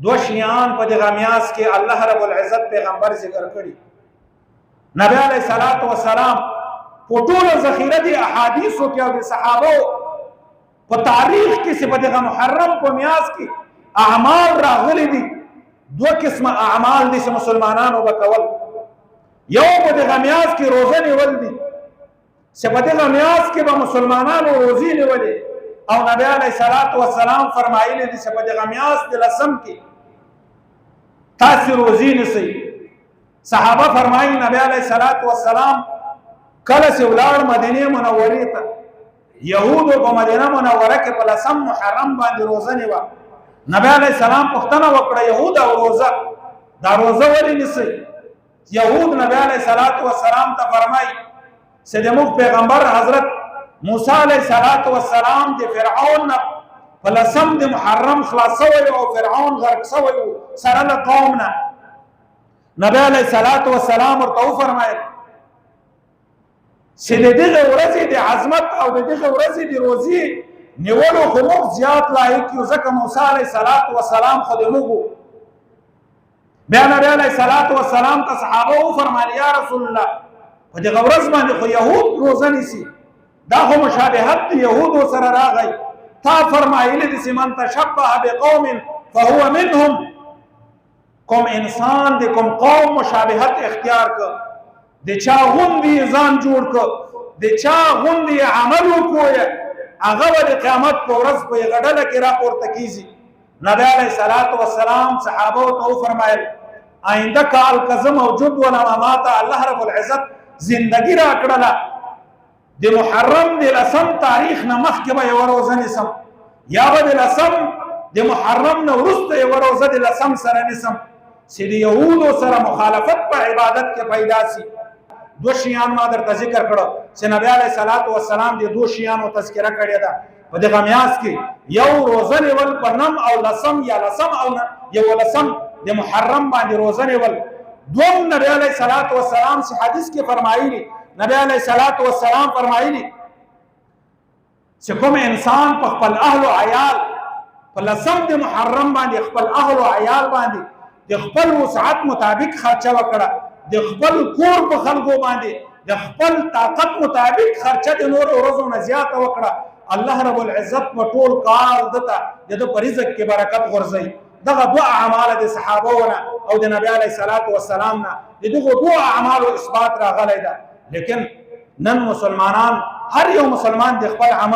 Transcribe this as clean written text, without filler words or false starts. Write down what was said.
دو شیان په دغه میاس کې الله رب العزت پیغمبر ذکر کړي. نبی علیہ الصلوۃ والسلام په ټول ذخیره دي احادیثو کې او د صحابه په تاریخ کې چې په دغه محرم په میاس کې اعمال راغلي دي. دو قسم اعمال دي چې مسلمانانو به کول. یو په دغه میاس کې روزه نیول دي چې په دغه میاس کې به مسلمانانو روزي نیولې، او نبی علیہ الصلوۃ والسلام فرمایلی دي چې په دغه میاس د لسم کې تاسو روزي نیسئ. صحابه فرمایي نبی علیہ الصلوۃ والسلام کله چې ولاړ مدینه منورې ته، یهودو په مدینه منوره کې په لسم محرم باندې روزه نیوه. نبی علیہ السلام پوښتنه وکړه یهود او روزه، دا روزه ولې نیسئ؟ یهود نبی علیہ الصلوۃ والسلام ته فرمایي چې زموږ پیغمبر حضرت موسی علیہ الصلوۃ والسلام د فرعون په لسم د محرم خلاص شوی او فرعون غرق شوی سره له قوم نه. نبی علیہ الصلوۃ والسلام ورته وفرمایل چې د دغه ورځې د عظمت او د دغه ورځې د روزي نیولو خو موږ زیات لایق یو، ځکه موسی علیہ الصلوۃ والسلام خو د موږ. بیا نبی علیہ الصلوۃ والسلام ته صحابه وفرمایل یا رسول الله په دغه ورځ باندې خو یهود روزه نیسي، دا خو مشابهت د یهودو سره راغی. تا فرمایلی دي چې من تشبه بقوم فهو منهم. کوم انسان د کوم قوم مشابهت اختیار کړ، د چا غوندې ځان جوړ کړ، د چا غوندې عمل وکړ، هغه به د قیامت په ورځ په یوه ډله کې راپورته کیږي. نبی علیہ الصلوۃ والسلام صحابه ته وفرمایل آینده کال که زه موجود ولم ما ته الله رب العزت زندگی را کړله، د محرم د لسم تاریخ نه مخکې به یوه روزه نیسم، یا به د لسم د محرم نه وروسته یوه روزه د لسم سره نیسم چې د یهودو سره مخالفت په عبادت کې پیدا سي. دو شیان ما درته ذکر کړو چې نبی علیہ الصلوۃ والسلام د دو شیانو تذکره کړې ده په دغه میاس کې. یو روزه نیول په نم او لسم یا لسم او یو لسم د محرم باندې روزه نیول. دوم نبی علیہ الصلوۃ والسلام سے حدیث کې فرمایلی، نبی علیہ الصلوۃ والسلام فرمایلی چې کوم انسان په خپل اهل او عیال په لسم د محرم باندې خپل اهل او عیال باندې د خپل وسعت مطابق خرچه وکړه، د خپل کور په خلکو باندې د خپل طاقت مطابق خرچه د نور ورځو نه زیاته وکړه، الله رب العزت په ټول کال دته د په رزق کې برکت غورځي. دغه دوه اعمال د صحابهونه او د نبی علیہ الصلوۃ والسلام نه دغه دوه اعمالو اثبات راغلی ده. لیکن نن مسلمانان هر یو مسلمان د خپل عمل